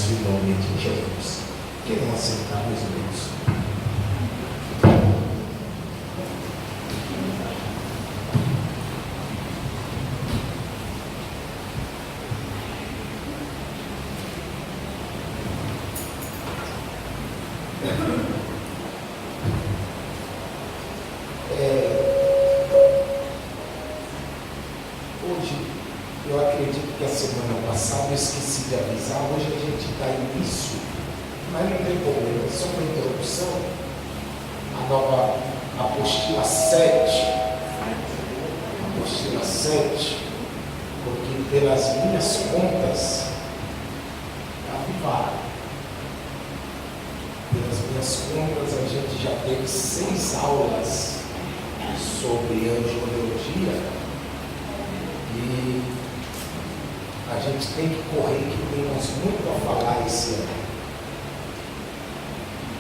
em nome de Jesus. Querem aceitar, meus irmãos? Hoje, eu acredito que a semana passada eu esqueci de avisar, hoje a gente dá início, mas não tem problema, só uma introdução, a nova apostila 7, porque pelas minhas contas, avivaram. Pelas minhas contas, a gente já teve 6 aulas sobre angiologia. E a gente tem que correr, que temos muito a falar esse ano.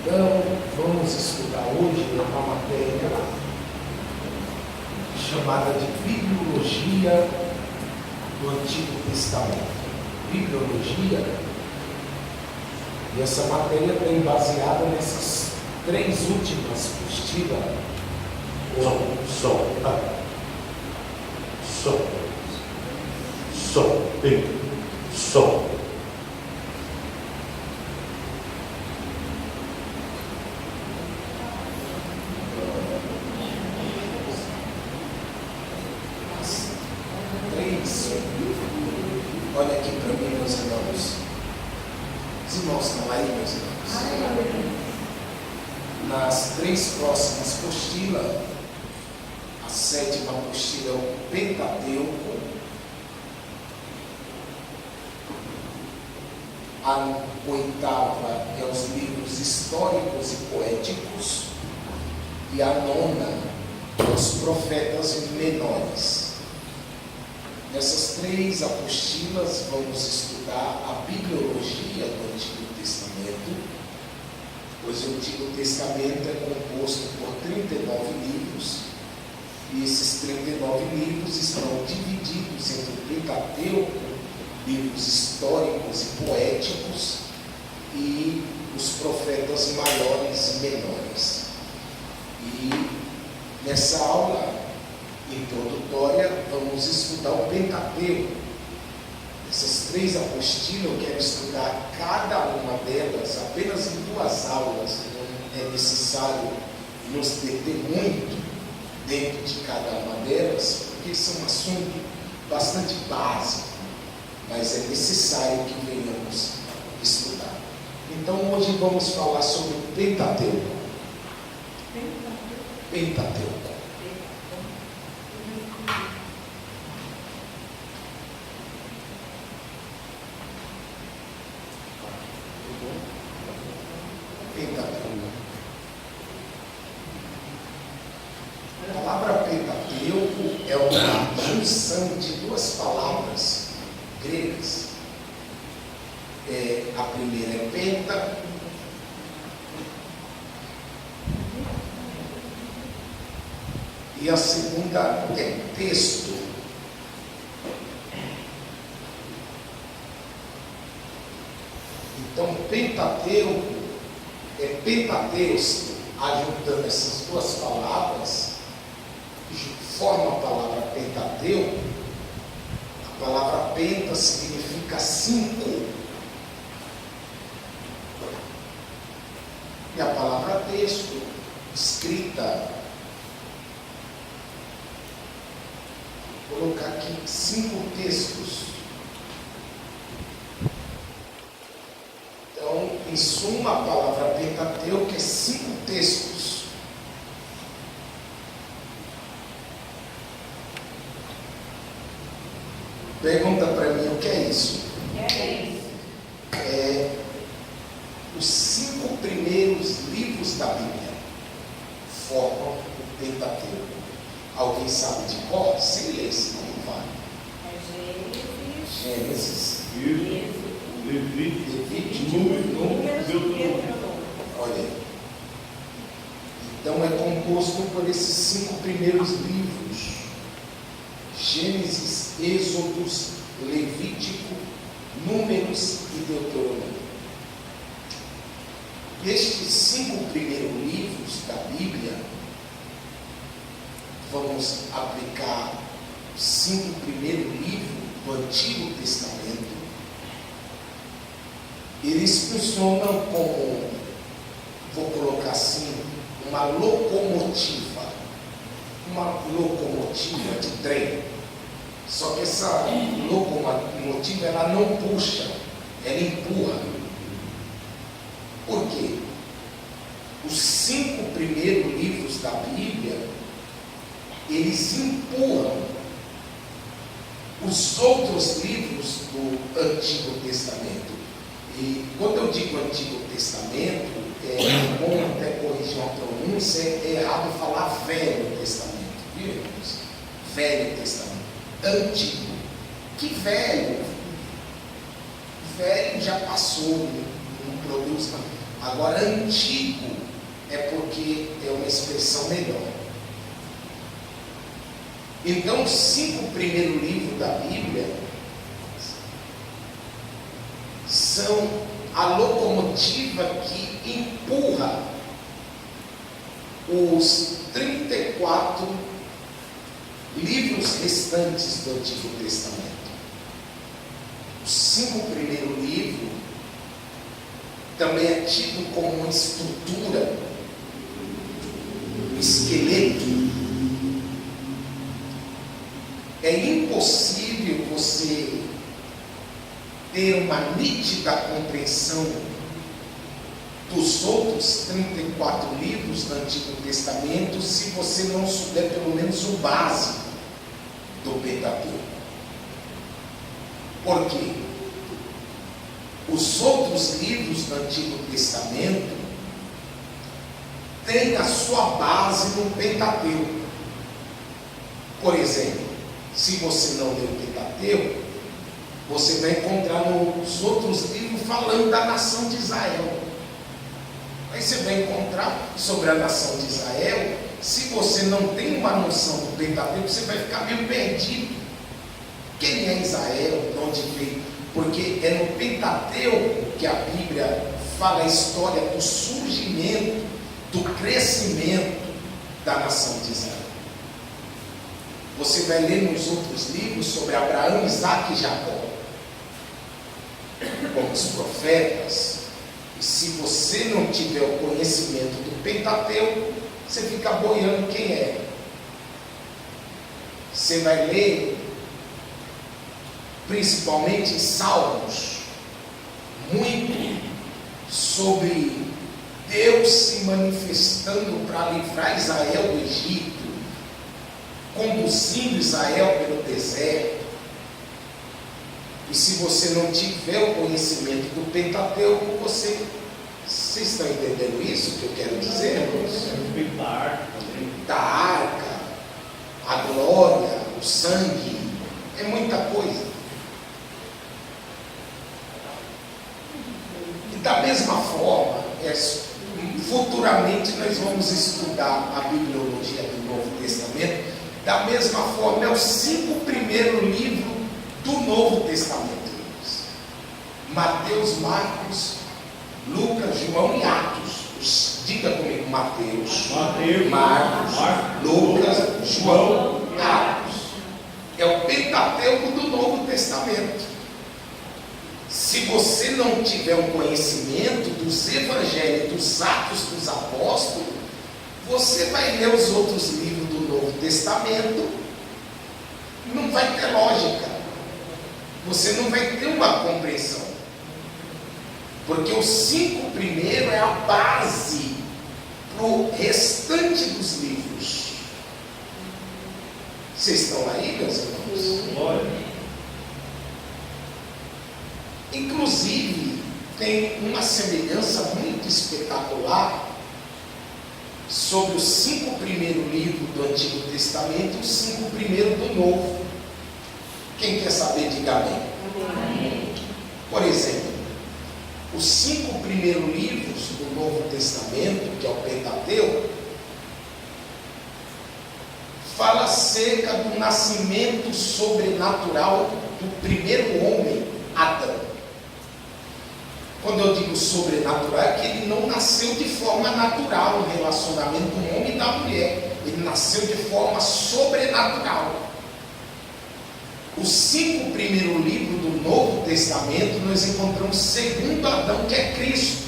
Então, vamos estudar hoje uma matéria chamada de Bibliologia do Antigo Testamento. Bibliologia, e essa matéria está baseada nessas 3 últimas apostilas. Som. Olha aqui para mim, meus irmãos. Os irmãos estão aí, meus irmãos? Nas 3 próximas apostilas, a 7ª apostila é o Pentateuco. A 8ª é os livros históricos e poéticos, e a 9ª, os profetas menores. Nessas 3 apostilas vamos estudar a bibliologia do Antigo Testamento, pois o Antigo Testamento é composto por 39 livros, e esses 39 livros estão divididos entre o Pentateuco, livros históricos e poéticos, e os profetas maiores e menores. E nessa aula introdutória vamos estudar o Pentateuco. Essas 3 apostilas eu quero estudar cada uma delas apenas em 2 aulas. Não é necessário nos deter muito dentro de cada uma delas, porque são um assunto bastante básico, mas é necessário que venhamos estudar. Então hoje vamos falar sobre o Pentateuco. Pentateuco. A palavra Pentateuco é uma junção de 2 palavras gregas. A primeira é penta, e a segunda é texto. Então, Pentateuco é Pentateus, ajuntando essas 2 palavras, forma a palavra Pentateuco. A palavra penta significa 5. E a palavra texto, escrita, vou colocar aqui 5 textos. Então, em suma, a palavra Pentateuco é 5 textos. Pergunta para mim, o que é isso? É os 5 primeiros livros da Bíblia formam o Pentateuco. Alguém sabe de cor? Sem ler, senão não vai. Gênesis, Levítico, Número. Olha aí. Então é composto por esses 5 primeiros livros: Gênesis, Êxodos, Levítico, Números e Deuteronômio. Destes 5 primeiros livros da Bíblia, vamos aplicar os 5 primeiros livros do Antigo Testamento. Eles funcionam como, vou colocar assim, uma locomotiva de trem. Só que essa locomotiva ela não puxa, ela empurra. Por quê? Os 5 primeiros livros da Bíblia, eles empurram os outros livros do Antigo Testamento. E quando eu digo Antigo Testamento, é bom até corrigir uma pronúncia, é errado falar Velho Testamento, viu, irmãos? Velho Testamento, Antigo. Que velho? Velho já passou, não produz mais. Agora, antigo é porque é uma expressão melhor. Então, os 5 primeiros livros da Bíblia são a locomotiva que empurra os 34 livros restantes do Antigo Testamento. Os 5 primeiros livros também é tido como uma estrutura, um esqueleto. É impossível você ter uma nítida compreensão dos outros 34 livros do Antigo Testamento se você não souber pelo menos o básico do Pentateuco. Por quê? Os outros livros do Antigo Testamento têm a sua base no Pentateuco. Por exemplo, se você não lê o Pentateuco, você vai encontrar nos outros livros falando da nação de Israel. Aí você vai encontrar sobre a nação de Israel. Se você não tem uma noção do Pentateuco, você vai ficar meio perdido. Quem é Israel? De onde veio? Porque é no Pentateuco que a Bíblia fala a história do surgimento, do crescimento da nação de Israel. Você vai ler nos outros livros sobre Abraão, Isaque e Jacó, como os profetas. E se você não tiver o conhecimento do Pentateuco, você fica boiando quem é. Você vai ler principalmente em Salmos, muito sobre Deus se manifestando para livrar Israel do Egito, conduzindo Israel pelo deserto. E se você não tiver o conhecimento do Pentateuco, vocês estão entendendo isso que eu quero dizer, irmãos? Da arca, a glória, o sangue, é muita coisa. E da mesma forma, futuramente nós vamos estudar a bibliologia do Novo Testamento. Da mesma forma, é os 5 primeiros livros do Novo Testamento. Mateus, Marcos, Lucas, João e Atos. Diga comigo, Mateus, Marcos, Lucas, João e Atos. É o Pentateuco do Novo Testamento. Se você não tiver um conhecimento dos evangelhos, dos Atos dos Apóstolos, você vai ler os outros livros do Novo Testamento, não vai ter lógica, você não vai ter uma compreensão, porque os 5 primeiros é a base para o restante dos livros. Vocês estão aí, meus irmãos? Glória. Inclusive, tem uma semelhança muito espetacular sobre os 5 primeiros livros do Antigo Testamento e os 5 primeiros do Novo. Quem quer saber, diga amém. Amém. Por exemplo, os 5 primeiros livros do Novo Testamento, que é o Pentateuco, fala acerca do nascimento sobrenatural do primeiro homem, Adão. Quando eu digo sobrenatural, é que ele não nasceu de forma natural no relacionamento do homem e da mulher. Ele nasceu de forma sobrenatural. Os 5 primeiros livros do Novo Testamento, nós encontramos o segundo Adão, que é Cristo,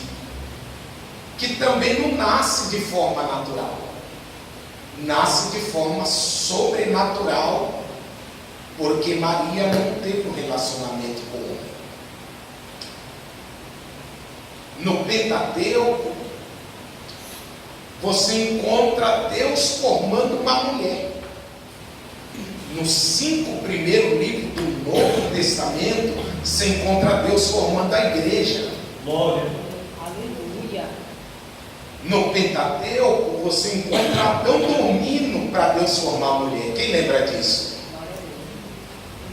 que também não nasce de forma natural, nasce de forma sobrenatural, porque Maria não teve um relacionamento com o homem. No Pentateuco, você encontra Deus formando uma mulher. Nos 5 primeiros livros do Novo Testamento, você encontra Deus formando a igreja. Glória. Aleluia. No Pentateuco, você encontra Adão dormindo para Deus formar a mulher. Quem lembra disso?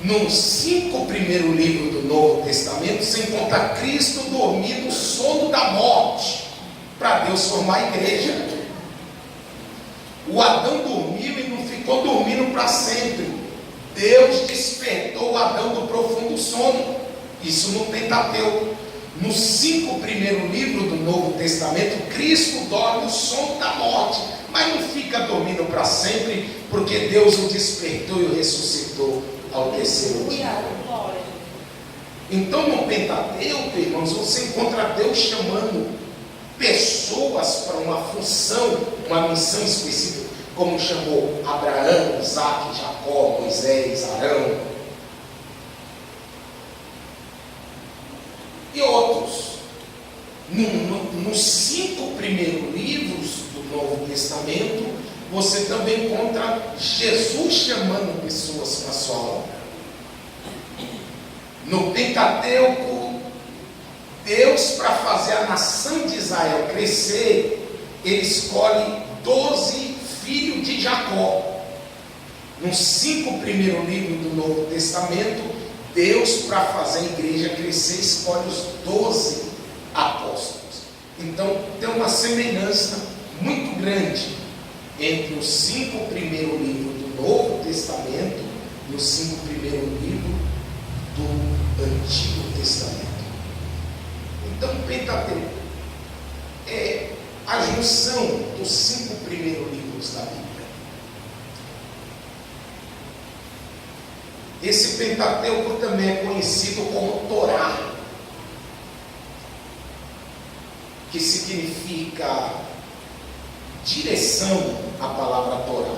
Nos 5 primeiros livros do Novo Testamento, você encontra Cristo dormindo o sono da morte para Deus formar a igreja. O Adão dormiu e não ficou dormindo para sempre. Deus despertou o Adão do profundo sono. Isso no Pentateuco. Nos 5 primeiros livros do Novo Testamento, Cristo dorme o sono da morte, mas não fica dormindo para sempre, porque Deus o despertou e o ressuscitou ao terceiro dia. Então no Pentateuco, irmãos, você encontra Deus chamando pessoas para uma função, uma missão específica, como chamou Abraão, Isaac, Jacó, Moisés, Arão e outros. Nos 5 primeiros livros do Novo Testamento, você também encontra Jesus chamando pessoas para a sua obra. No Pentateuco, Deus, para fazer a nação de Israel crescer, ele escolhe 12 filhos de Jacó. Nos 5 primeiros livros do Novo Testamento, Deus, para fazer a igreja crescer, escolhe os 12 apóstolos. Então tem uma semelhança muito grande entre os 5 primeiros livros do Novo Testamento e os 5 primeiros livros do Antigo Testamento. Então o Pentateuco é a junção dos 5 primeiros livros da Bíblia. Esse Pentateuco também é conhecido como Torá, que significa direção, a palavra Torá,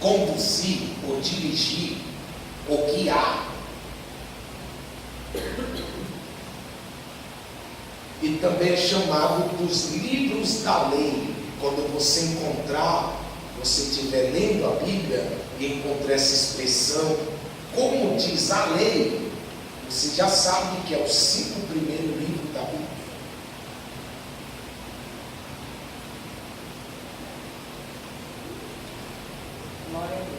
conduzir, ou dirigir, ou guiar. E também é chamado dos livros da lei. Quando você encontrar, você estiver lendo a Bíblia e encontrar essa expressão, como diz a lei, você já sabe que é os 5 primeiros livros da Bíblia. Glória a Deus.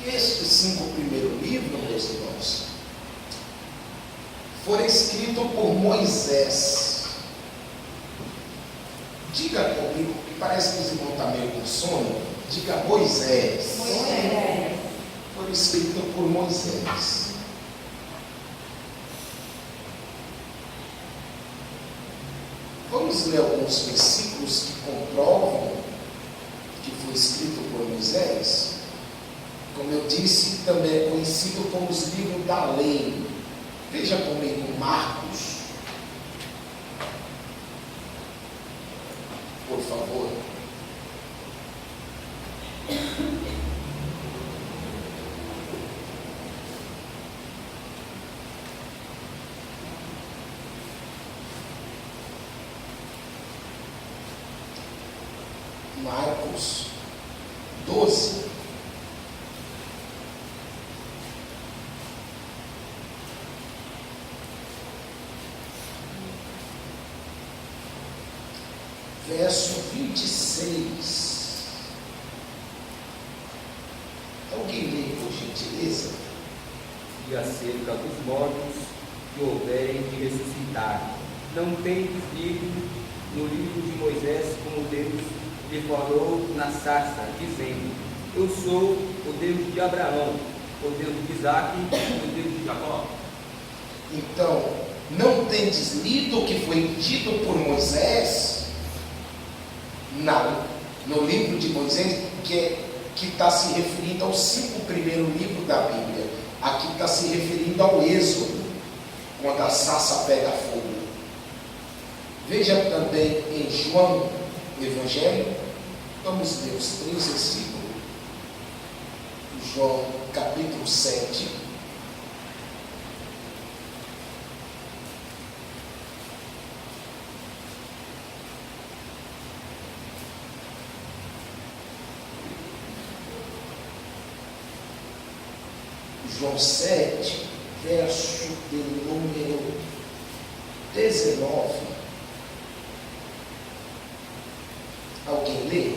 E estes 5 primeiros livros, meus irmãos, foram escritos por Moisés. Diga comigo, que parece que os irmãos estão meio com sono. Diga Moisés. Moisés. Foram escritos por Moisés. Vamos ler alguns versículos que comprovam que foi escrito por Moisés. Como eu disse, também é conhecido como os livros da lei. Veja comigo Marcos, por favor. Marcos 12. Verso 26. Alguém lê, por gentileza? E acerca dos mortos que houverem de ressuscitar, não tendes lido no livro de Moisés, como Deus lhe falou na sarça, dizendo: Eu sou o Deus de Abraão, o Deus de Isaque e o Deus de Jacó. Então, não tendes lido o que foi dito por Moisés? Não. No livro de Moisés, que está se referindo aos 5 primeiros livros da Bíblia. Aqui está se referindo ao Êxodo, quando a sarça pega fogo. Veja também em João, Evangelho, vamos ler os 3 versículos. João, capítulo 7. João 7, verso de número 19. Alguém lê?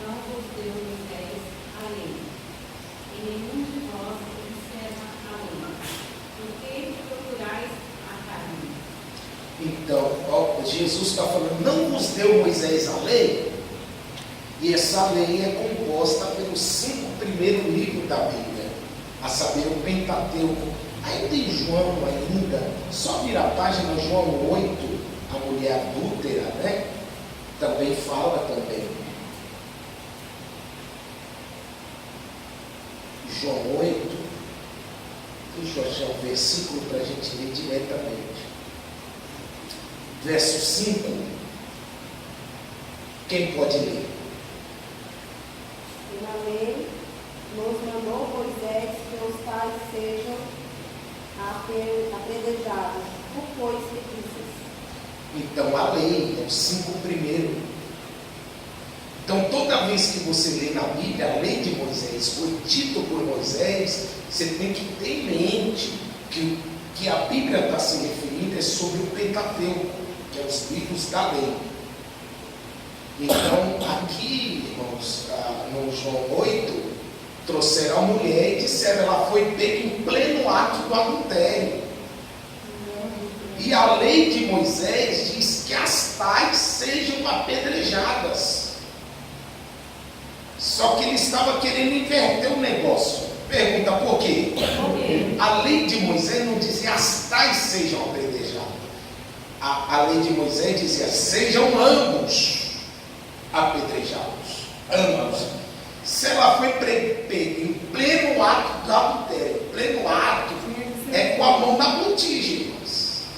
Não vos deu Moisés a lei, e nenhum de vós observa a lei. Por que procurais a carne? Então, Jesus está falando, não vos deu Moisés a lei? E essa lei é composta pelos 5 primeiros livros da Bíblia, a saber, o Pentateuco. Aí tem João ainda, só virar a página, João 8, a mulher adúltera, né? Também fala também. João 8, deixa eu achar um versículo para a gente ler diretamente. Verso 5. Quem pode ler? E na lei nos mandou Moisés que os tais sejam apedrejados por coisas fictícias. Então a lei é os 5 primeiros. Então toda vez que você lê na Bíblia a lei de Moisés, foi dito por Moisés, você tem que ter em mente que a Bíblia está se referindo é sobre o Pentateuco, que é os livros da lei. Então aqui, irmãos, no João 8, trouxeram a mulher e disseram, ela foi pega em pleno ato do adultério. E a lei de Moisés diz que as tais sejam apedrejadas. Só que ele estava querendo inverter o negócio. Pergunta por quê? A lei de Moisés não dizia as tais sejam apedrejadas. A lei de Moisés dizia sejam ambos apedrejados. Ambos. Se ela foi pega em pleno ato do adultério, pleno ato, é com a mão na botija.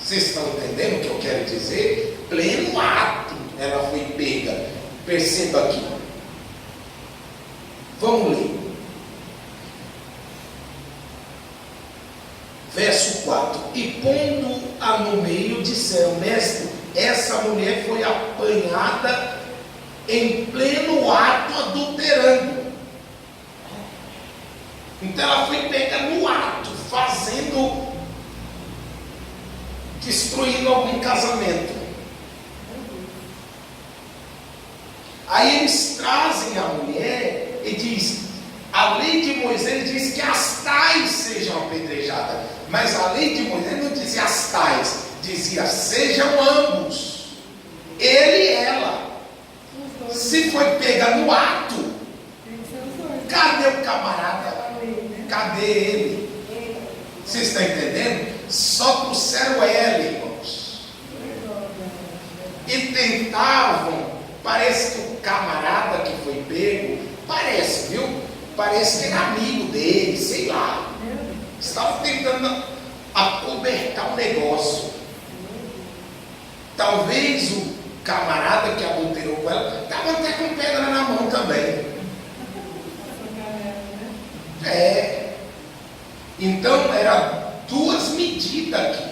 Vocês estão entendendo o que eu quero dizer? Pleno ato ela foi pega. Perceba aqui. Vamos ler. Verso 4. E pondo-a no meio, disseram, mestre, essa mulher foi apanhada em pleno ato adulterando. Então ela foi pega no ato, destruindo algum casamento. Aí eles trazem a mulher e diz, a lei de Moisés diz que as tais sejam apedrejadas, mas a lei de Moisés não dizia as tais, dizia sejam ambos, ele e ela. Se foi pega no ato, cadê o camarada? Cadê ele? Vocês estão entendendo? Só trouxeram ela, irmãos. E tentavam, parece que o camarada que foi pego, parece, viu? Parece que era amigo dele, sei lá. Estavam tentando acobertar o negócio. Talvez o camarada que adulterou com ela estava até com pedra na mão também. Então era 2 medidas aqui.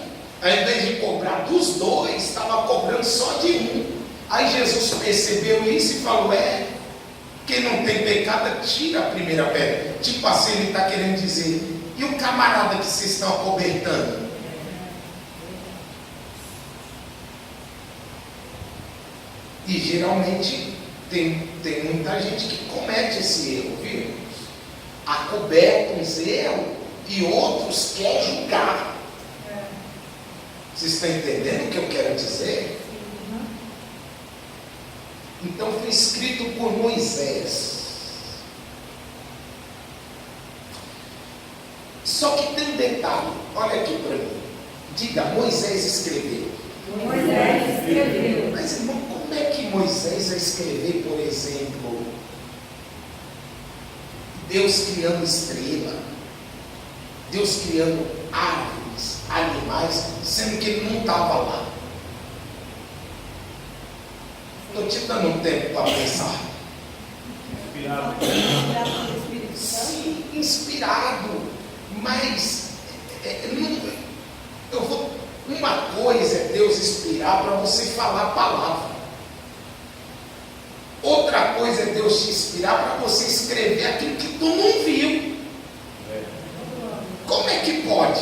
Ao invés de cobrar dos 2, estava cobrando só de um. Aí Jesus percebeu isso e falou, quem não tem pecado tira a primeira pedra. Tipo assim, ele está querendo dizer, e o camarada que vocês estão acobertando? E geralmente tem muita gente que comete esse erro, viu? Acoberta uns erros e outros quer julgar. Vocês estão entendendo o que eu quero dizer? Então foi escrito por Moisés. Só que tem um detalhe, olha aqui para mim. Diga, Moisés escreveu. Moisés escreveu. Mas irmão, como é que Moisés vai escrever, por exemplo, Deus criando estrela, Deus criando árvores, animais, sendo que ele não estava lá? Estou te dando um tempo para pensar. Inspirado pelo Espírito Santo. Sim, inspirado, mas uma coisa é Deus inspirar para você falar a palavra. Outra coisa é Deus te inspirar para você escrever aquilo que tu não viu. Como é que pode?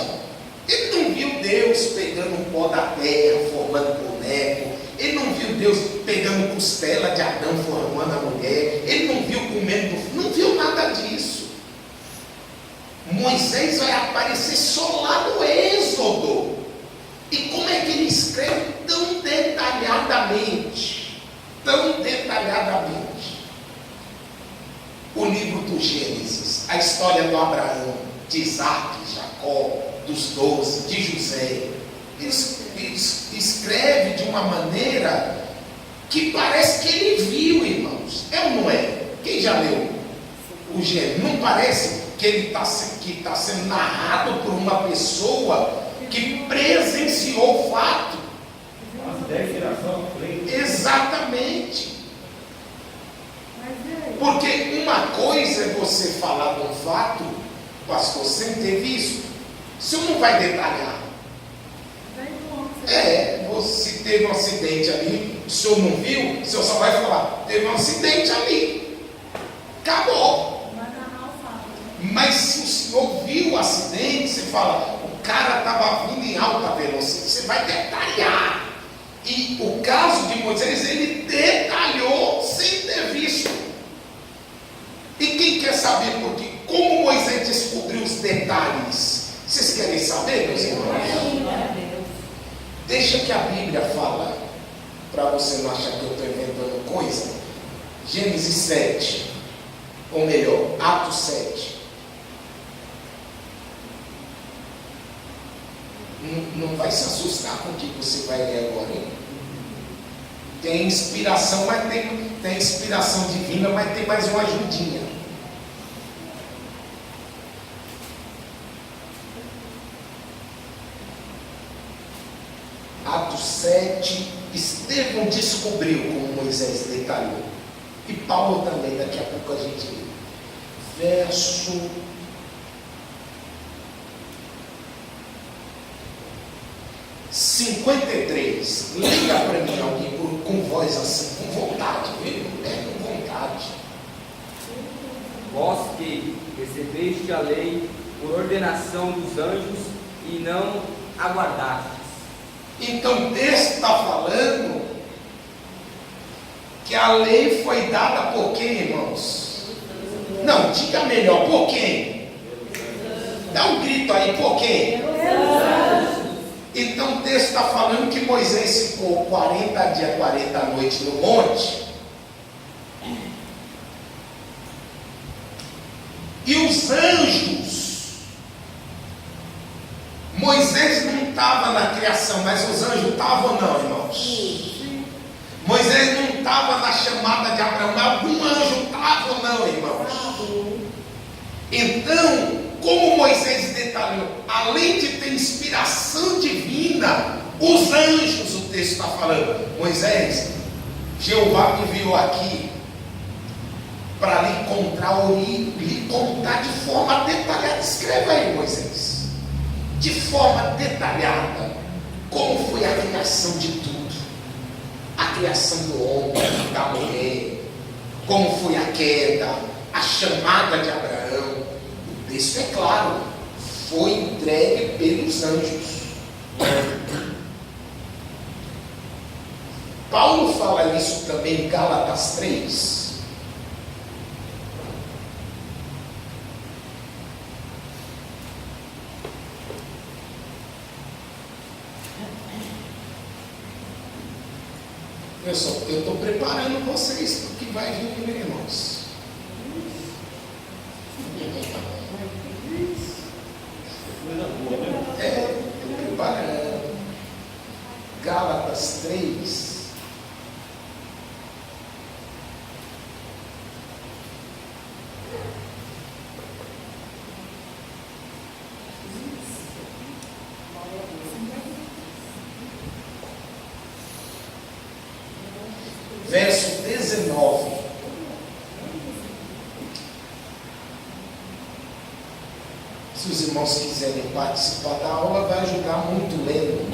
Ele não viu Deus pegando um pó da terra, formando boneco. Ele não viu Deus pegando costela de Adão, formando a mulher. Ele não viu comendo, não viu nada disso. Moisés vai aparecer só lá no Êxodo. E como é que ele escreve tão detalhadamente? Tão detalhadamente. O livro do Gênesis, a história do Abraão, de Isaac, de Jacó, dos 12, de José. Ele escreve de uma maneira que parece que ele viu, irmãos. É ou não é? Quem já leu o Gênesis? Não parece que ele está sendo narrado por uma pessoa que presenciou o fato? As 10 gerações. Exatamente. Porque uma coisa é você falar de um fato, pastor, sem ter visto. O senhor não vai detalhar. Se teve um acidente ali, o senhor não viu, o senhor só vai falar, teve um acidente ali. Acabou. Mas se o senhor viu o acidente, você fala, o cara estava vindo em alta velocidade, você vai detalhar. E o caso de Moisés, ele detalhou sem ter visto. E quem quer saber por quê? Como Moisés descobriu os detalhes? Vocês querem saber, meus irmãos? Deixa que a Bíblia fala, para você não achar que eu estou inventando coisa. Gênesis 7, ou melhor, Atos 7. Não vai se assustar com o que você vai ler agora, hein? Tem inspiração, mas tem inspiração divina, mas tem mais uma ajudinha. Atos 7, Estevão descobriu como Moisés detalhou. E Paulo também, daqui a pouco a gente lê. Verso 53. Liga para mim alguém com voz assim, com vontade, viu? Com vontade. Vós que recebeste a lei por ordenação dos anjos e não aguardastes. Então o texto está falando que a lei foi dada por quem, irmãos? Não, diga melhor, por quem? Dá um grito aí, por quem? Então o texto está falando que Moisés ficou 40 dias, 40 noites no monte. E os anjos, Moisés não estava na criação, mas os anjos estavam, não, irmãos? Moisés não estava na chamada de Abraão, mas algum anjo estava ou não, irmãos? Então, como Moisés detalhou, além de ter inspiração divina, os anjos, o texto está falando, Moisés, Jeová me enviou aqui para lhe contar de forma detalhada. Escreva aí, Moisés, de forma detalhada, como foi a criação de tudo, a criação do homem, da mulher, como foi a queda, a chamada de Abraão. O texto é claro, foi entregue pelos anjos. Paulo fala isso também em Gálatas 3. Pessoal, eu estou preparando vocês para o que vai vir, meus irmãos. Coisa boa, né? Estou preparando. Gálatas 3. Verso 19. Se os irmãos quiserem participar da aula, vai ajudar muito lendo.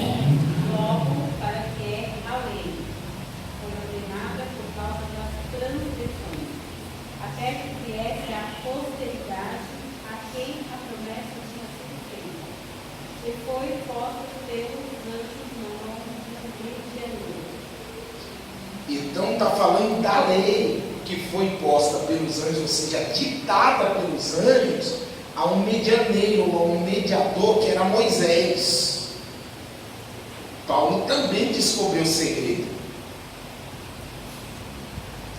Logo, para que é a lei, foi ordenada por causa das transgressões, até que viesse a posteridade a quem a promessa tinha sido feita, e foi posta pelos anjos na mão do Rio de Janeiro. Então está falando da lei que foi imposta pelos anjos, ou seja, ditada pelos anjos, a um medianeiro, a um mediador que era Moisés. Paulo também descobriu o segredo.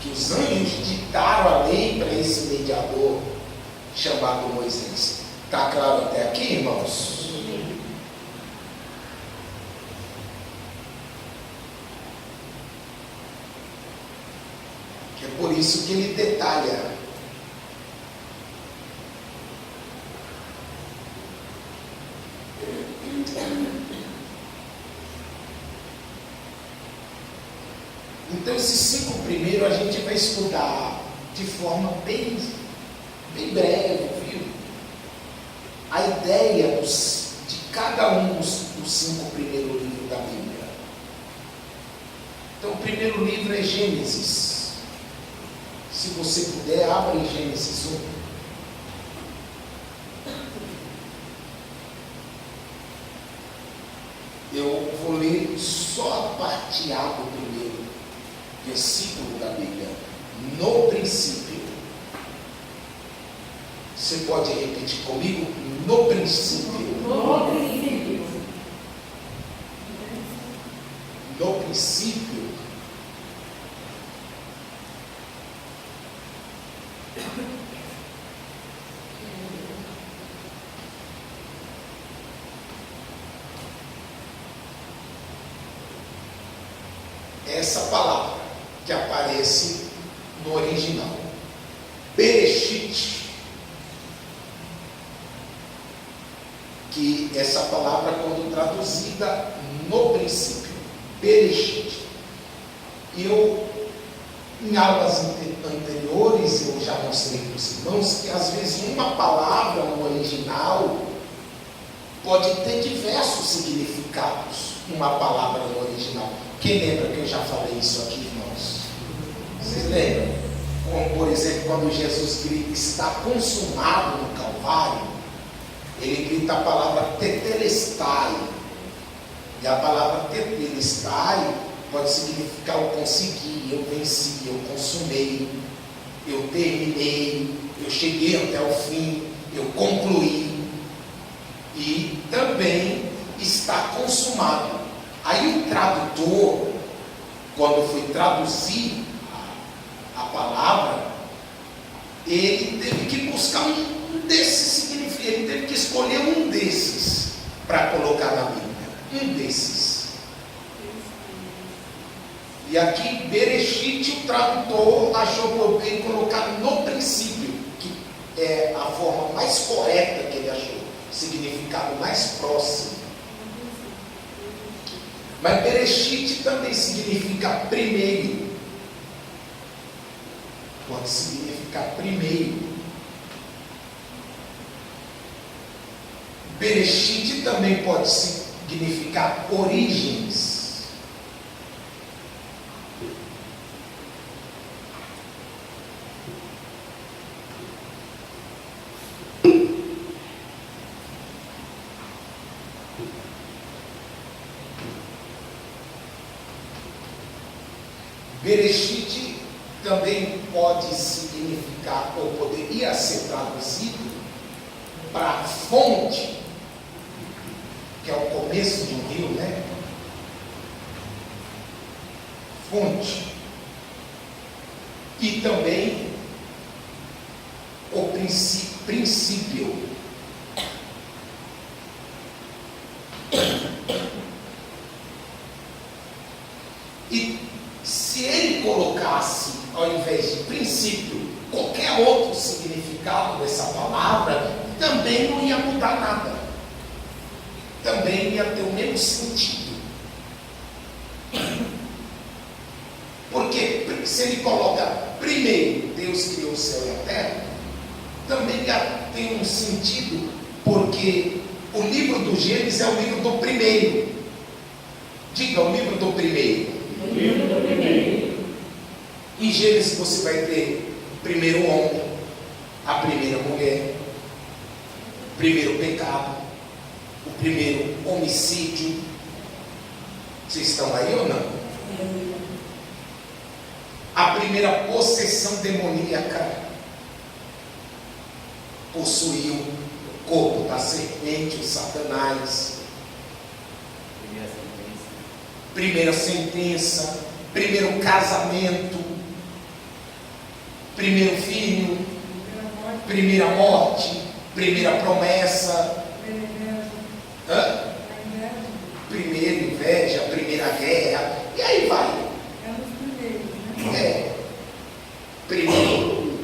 Que os anjos ditaram a lei para esse mediador chamado Moisés. Está claro até aqui, irmãos? É por isso que ele detalha. Então, esses 5 primeiros a gente vai estudar de forma bem breve, viu? A ideia de cada um dos 5 primeiros livros da Bíblia. Então, o primeiro livro é Gênesis. Se você puder, abra em Gênesis 1. Eu vou ler só a parte A do primeiro versículo da Bíblia. No princípio. Você pode repetir comigo? No princípio. No princípio. No princípio. Essa palavra que aparece no original, Bereshit, que essa palavra, quando traduzida no princípio, Bereshit, em aulas anteriores eu já mostrei para os irmãos que às vezes uma palavra no original pode ter diversos significados, uma palavra no original. Quem lembra que eu já falei isso aqui, irmãos? Vocês lembram? Como, por exemplo, quando Jesus grita, está consumado no Calvário, ele grita a palavra tetelestai. E a palavra tetelestai pode significar eu consegui, eu venci, eu consumei, eu terminei, eu cheguei até o fim, eu concluí. E também está consumado. Aí o tradutor, quando foi traduzir a palavra, ele teve que buscar um desses significados, ele teve que escolher um desses para colocar na Bíblia, um desses. E aqui, Bereshit, o tradutor achou por bem colocar no princípio, que é a forma mais correta que ele achou, o significado mais próximo. Mas Bereshit também significa primeiro. Pode significar primeiro. Bereshit também pode significar origens. Bereshit também pode significar, ou poderia ser traduzido para fonte, que é o começo de um rio, né? Fonte. E também o princípio. E se ele colocasse, ao invés de princípio, qualquer outro significado dessa palavra, também não ia mudar nada. Também ia ter o mesmo sentido. Porque se ele coloca primeiro, Deus criou o céu e a terra, também ia ter um sentido, porque o livro do Gênesis é o livro do primeiro. Diga, o livro do primeiro. O livro do primeiro. Em Gênesis você vai ter o primeiro homem, a primeira mulher, o primeiro pecado, o primeiro homicídio. Vocês estão aí ou não? A primeira possessão demoníaca possuiu o corpo da serpente, o Satanás. Primeira sentença, primeiro casamento, primeiro filho, primeira morte, primeira promessa, primeira inveja, primeira guerra, e aí vai. Primeiro.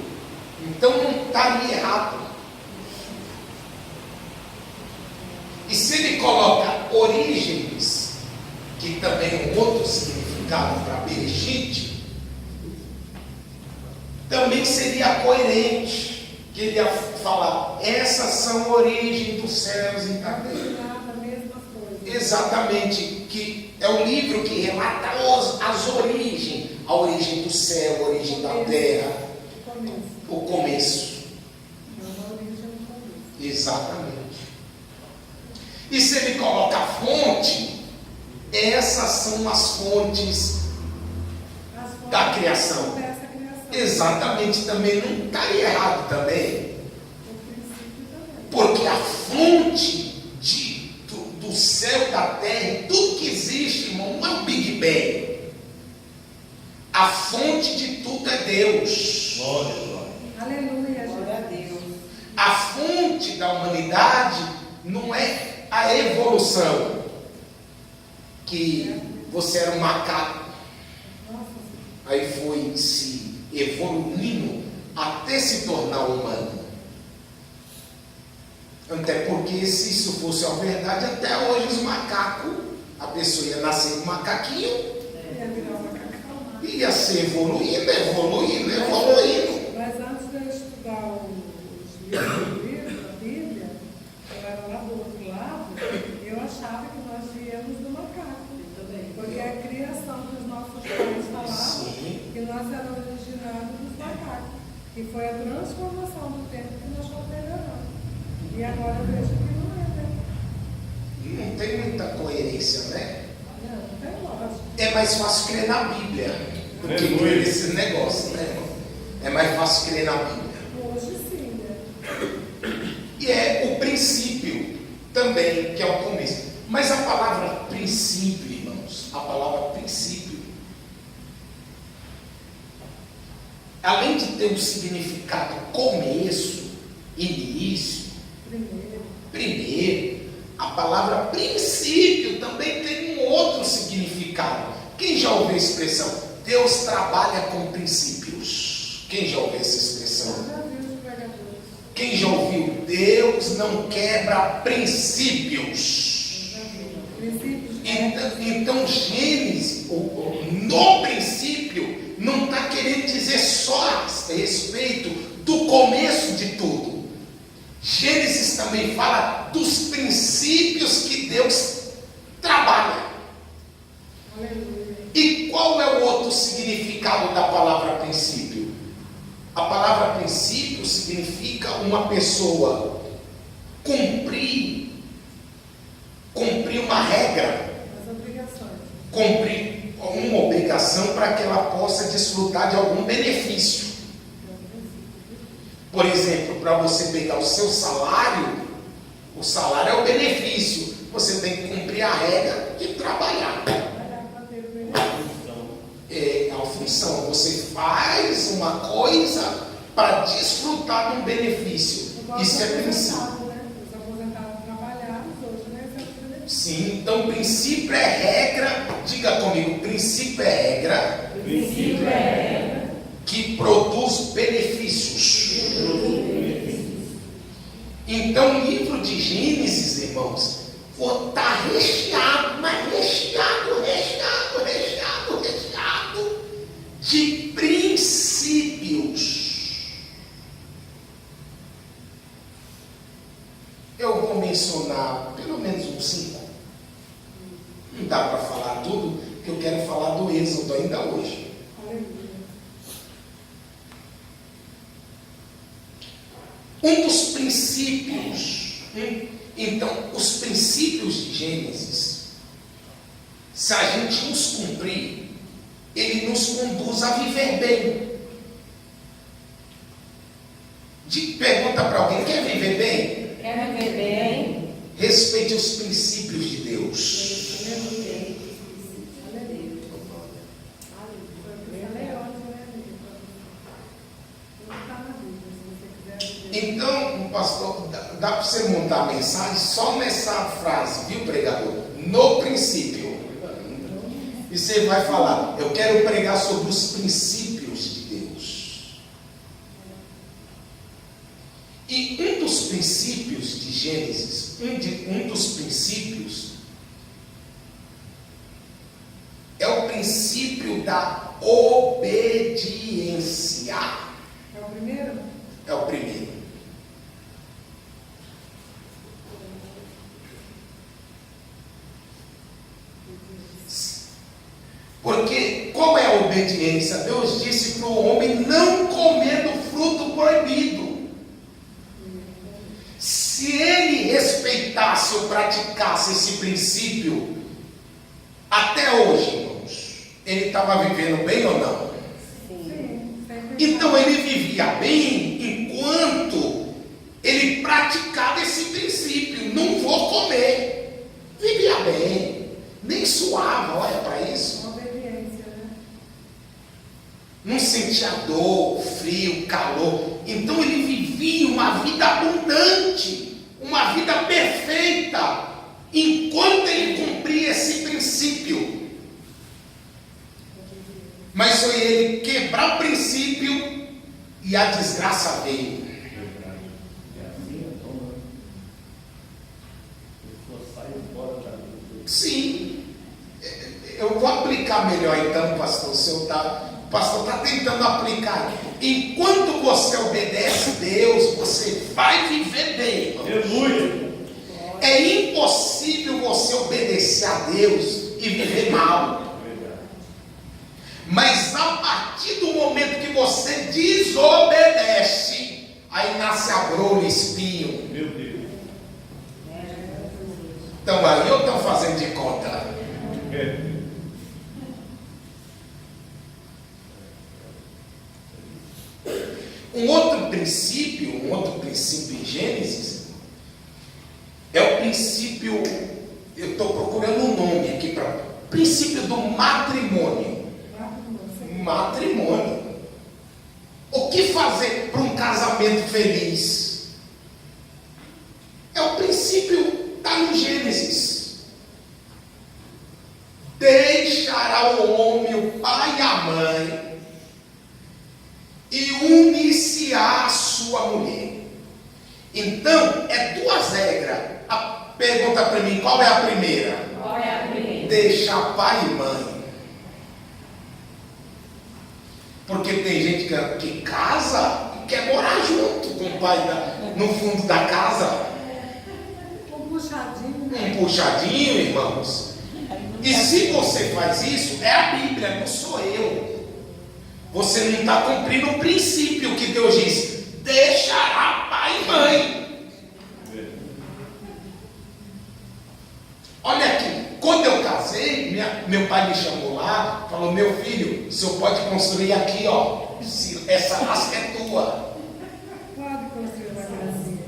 Então não estaria errado. E se ele coloca origens, que também é um outro significado para Bereshit, também seria coerente, que ele ia falar, essas são a origem dos céus e da terra. Exatamente, que é o livro que relata as origens, a origem do céu, a origem da terra, o começo. Exatamente. E se ele coloca a fonte, essas são as fontes da criação. Exatamente, também não estaria errado também. Porque a fonte do céu, da terra, tudo que existe, irmão, não é o Big Bang. A fonte de tudo é Deus. Glória, glória. Aleluia, glória a Deus. A fonte da humanidade não é a evolução, que você era um macaco, aí foi se evoluindo até se tornar humano. Até porque se isso fosse a verdade, até hoje os macacos, a pessoa ia nascer um macaquinho, ia ser evoluindo. Mas antes de eu estudar os livros da Bíblia, eu era lá do outro lado, eu achava que nós viemos do macaco. Porque a criação que os nossos pais falavam, que nós éramos originados dos macacos. E foi a transformação do tempo que nós fomos melhorando. E agora eu vejo que não é, né? Não tem muita coerência, né? Não tem lógica. É mais fácil crer na Bíblia do que crer nesse negócio, né, irmão? É mais fácil crer na Bíblia. Hoje sim, né? E é o princípio também, que é o começo. Mas a palavra princípio, irmãos, a palavra princípio, além de ter um significado começo, início, primeiro, a palavra princípio também tem um outro significado. Quem já ouviu a expressão? Deus trabalha com princípios. Quem já ouviu essa expressão? Quem já ouviu? Deus não quebra princípios. Então Gênesis, no princípio, não está querendo dizer só a respeito do começo de tudo. Gênesis também fala dos princípios que Deus trabalha. E qual é o outro significado da palavra princípio? A palavra princípio significa uma pessoa cumprir uma regra, cumprir uma obrigação para que ela possa desfrutar de algum benefício. Por exemplo, para você pegar o seu salário, o salário é o benefício, você tem que cumprir a regra de trabalhar. função, você faz uma coisa para desfrutar de um benefício. Igual Isso é os princípio. aposentados, né? Os aposentados trabalharam, hoje né? Esse é o benefício. Sim, então princípio é regra. Diga comigo, princípio é regra Princípio é regra. que produz benefícios. Então o livro de Gênesis, irmãos, está recheado, mas recheado de princípios. Eu vou mencionar pelo menos uns 5. Não dá para falar tudo, porque eu quero falar do Êxodo ainda hoje. Aleluia. Um dos princípios, então, os princípios de Gênesis, se a gente os cumprir, ele nos conduz a viver bem. Pergunta para alguém, quer viver bem? Quer viver bem? Respeite os princípios de Deus. Aleluia. Eu falei ontem, né, amiga? Não está na Bíblia, se você quiser ver. Então, pastor, dá para você montar a mensagem só nessa frase, viu, pregador? No princípio. E você vai falar, eu quero pregar sobre os princípios de Deus. E um dos princípios de Gênesis, um dos princípios é o princípio da obediência. É o primeiro? É o primeiro. Porque qual é a obediência? Deus disse para o homem não comer do fruto proibido. Se ele respeitasse ou praticasse esse princípio, até hoje, irmãos, ele estava vivendo bem ou não? Sim. Então ele vivia bem enquanto ele praticava esse princípio. Não vou comer. Vivia bem. Nem suava, olha para isso. Obediência, né? Não sentia dor, frio, calor. Então ele vivia uma vida abundante, uma vida perfeita, enquanto ele cumpria esse princípio. Mas foi ele quebrar o princípio e a desgraça veio. Sim, eu vou aplicar melhor então, pastor. O pastor está tentando aplicar. Enquanto você obedece a Deus, você vai viver bem. Aleluia. É impossível você obedecer a Deus e viver mal. Mas a partir do momento que você desobedece, aí nasce a brolha, espinho. Meu Deus. Então aí eu estou fazendo de conta. Um outro princípio em Gênesis é o princípio, eu estou procurando um nome aqui para princípio do matrimônio. Matrimônio. O que fazer para um casamento feliz? É o princípio, está no Gênesis. Deixará o homem, o pai e a mãe, e unir-se-á a sua mulher. Então, é 2 regras. Pergunta para mim, qual é a primeira? Qual é a primeira? Deixar pai e mãe. Porque tem gente que casa e quer morar junto com o pai no fundo da casa. Um puxadinho. Um puxadinho, irmãos. E se você faz isso, é a Bíblia, não sou eu. Você não está cumprindo o princípio que Deus diz: deixará pai e mãe. Olha aqui, quando eu casei, meu pai me chamou lá, falou: meu filho, o senhor pode construir aqui, ó, essa lasca é tua. Pode construir uma casinha.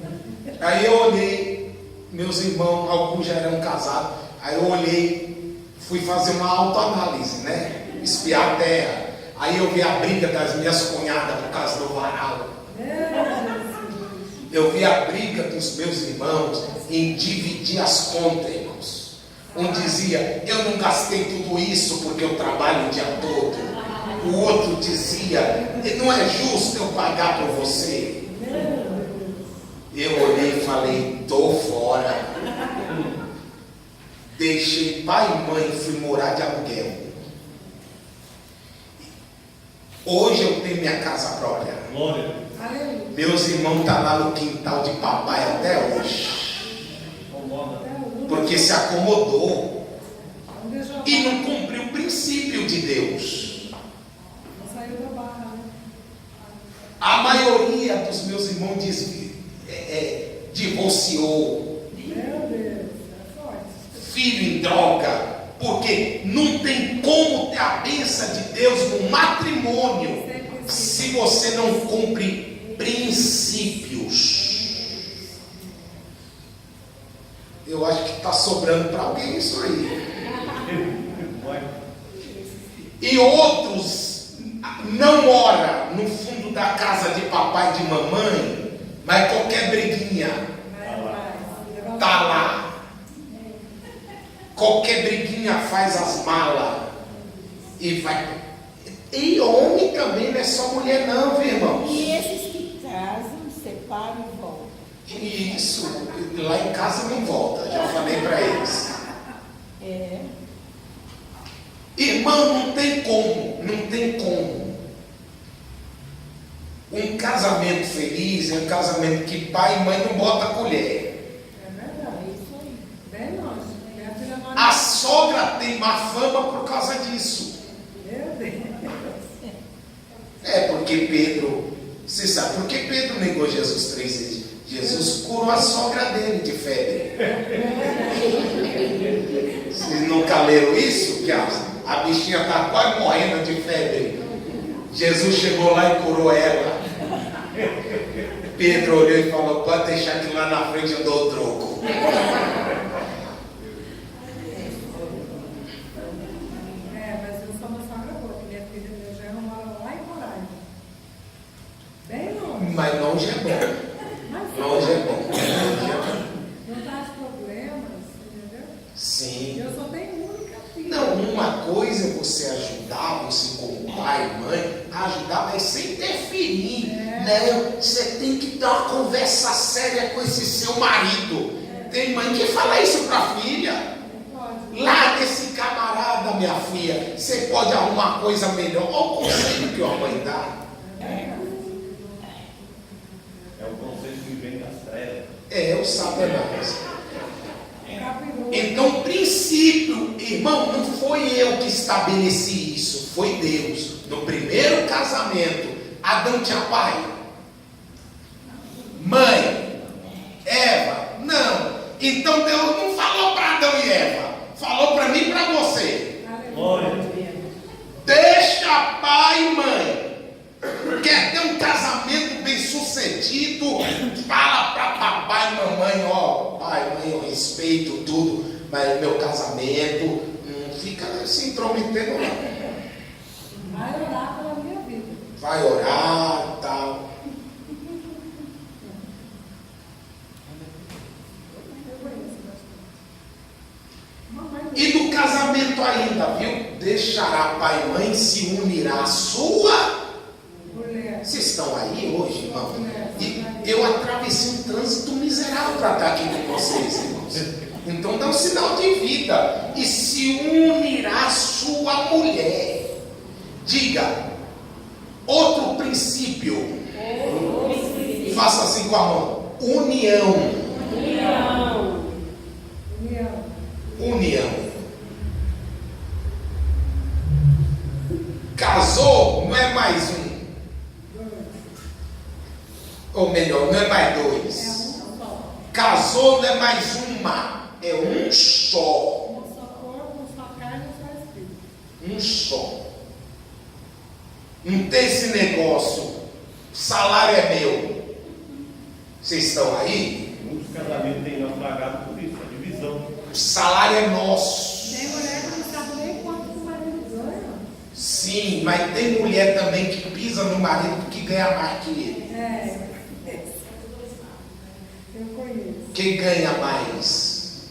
Aí eu olhei, meus irmãos, alguns já eram casados, aí eu olhei, fui fazer uma autoanálise, né? Espiar a terra. Aí eu vi a briga das minhas cunhadas por causa do varal. Eu vi a briga dos meus irmãos em dividir as contas, irmãos. Um dizia, eu não gastei tudo isso porque eu trabalho o dia todo. O outro dizia, não é justo eu pagar por você. Eu olhei e falei, tô fora. Deixei pai e mãe e fui morar de aluguel. Hoje eu tenho minha casa própria. Glória. Meus irmãos estão lá no quintal de papai até hoje. Porque se acomodou e não cumpriu o princípio de Deus. A maioria dos meus irmãos divorciou. Filho em droga. Porque não tem como ter a bênção de Deus no matrimônio se você não cumpre princípios. Eu acho que está sobrando para alguém isso aí. E outros não ora no fundo da casa de papai e de mamãe, mas qualquer briguinha está lá. Qualquer briguinha faz as malas e vai. E homem também não é só mulher não, viu, irmãos? E esses que casam, separam e voltam. Isso, lá em casa não volta, já falei para eles. Irmão, não tem como. Um casamento feliz é um casamento que pai e mãe não botam a colher. A sogra tem má fama por causa disso. Porque Pedro, você sabe por que Pedro negou Jesus 3 vezes? Jesus curou a sogra dele de febre. Vocês nunca leram isso? Que a bichinha está quase morrendo de febre. Jesus chegou lá e curou ela. Pedro olhou e falou, pode deixar que lá na frente eu dou o troco. Mas longe é bom. Longe é bom. Não traz problemas, entendeu? Sim. Eu só tenho única filha. Não, uma coisa é você ajudar, você como pai e mãe, ajudar, mas sem interferir. Né? Você tem que dar uma conversa séria com esse seu marido. Tem mãe que fala isso para a filha. Larga esse camarada, minha filha. Você pode arrumar coisa melhor. Olha o conselho que a mãe dá. É o Satanás. Então, princípio, irmão, não foi eu que estabeleci isso, foi Deus. No primeiro casamento, Adão tinha pai, mãe, Eva, não. Então Deus não falou para Adão e Eva, falou para mim e para você. Deixa pai e mãe. Quer ter um casamento bem sucedido? Fala para papai e mamãe, ó, pai, mãe, eu respeito tudo, mas meu casamento não fica se intrometendo lá. Vai orar pela minha vida. Vai orar e tal. E no casamento ainda, viu? Deixará pai e mãe, se unirá à sua. Vocês estão aí hoje, irmão? E eu atravessei um trânsito miserável para estar aqui com vocês, irmãos. Então dá um sinal de vida. E se unirá à sua mulher. Diga, outro princípio. Faça assim com a mão. União. Casou, não é mais um. Ou melhor, não é mais dois. Casou não é mais uma, é um só. Um só corpo, um só carne, um só espírito. Um só. Não tem esse negócio, salário é meu. Vocês estão aí? Muitos casamentos têm naufragado por isso, a divisão. O salário é nosso. Tem mulher que não sabe nem quanto o marido ganha. Sim. Sim, mas tem mulher também que pisa no marido que ganha mais que ele. É. Eu conheço. Quem ganha mais?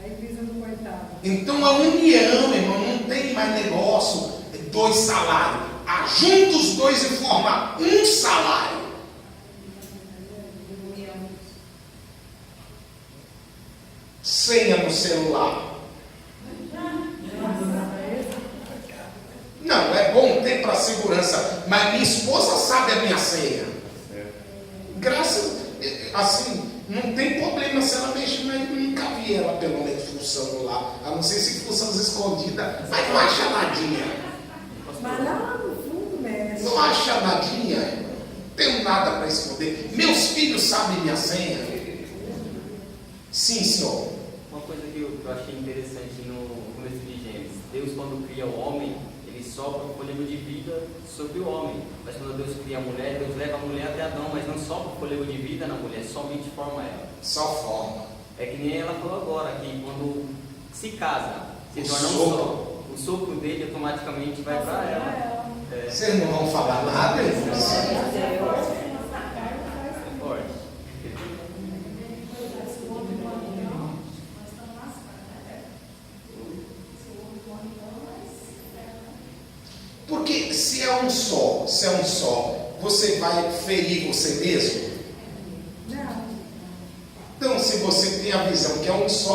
Aí pisa no coitado. Então a união, irmão, não tem mais negócio, dois salários. Ajunta os dois e forma um salário. Senha no celular. Não, é bom ter para segurança, mas minha esposa sabe a minha senha. Graças, assim, não tem problema se ela mexer, mas eu nunca vi ela pelo menos fuçando lá, a não ser se fuçando escondida, mas não acha nadinha. Mas lá no fundo, mexe. Não acha nadinha, irmão. Não tenho nada para esconder. Meus filhos sabem minha senha. Sim, senhor. Uma coisa que eu achei interessante no começo de Gênesis, Deus quando cria o homem, ele sopra o fôlego de vida sobre o homem. Mas quando Deus cria a mulher, Deus leva a mulher até Adão, mas não sopra o fôlego de vida na mulher, somente forma ela. Só forma. É que nem ela falou agora, que quando se casa, se O torna um sopro. só. O sopro dele automaticamente vai para ela. É Vocês não vão falar nada, irmãos? forte. Porque se é um só, você vai ferir você mesmo? Não. Então, se você tem a visão que é um só,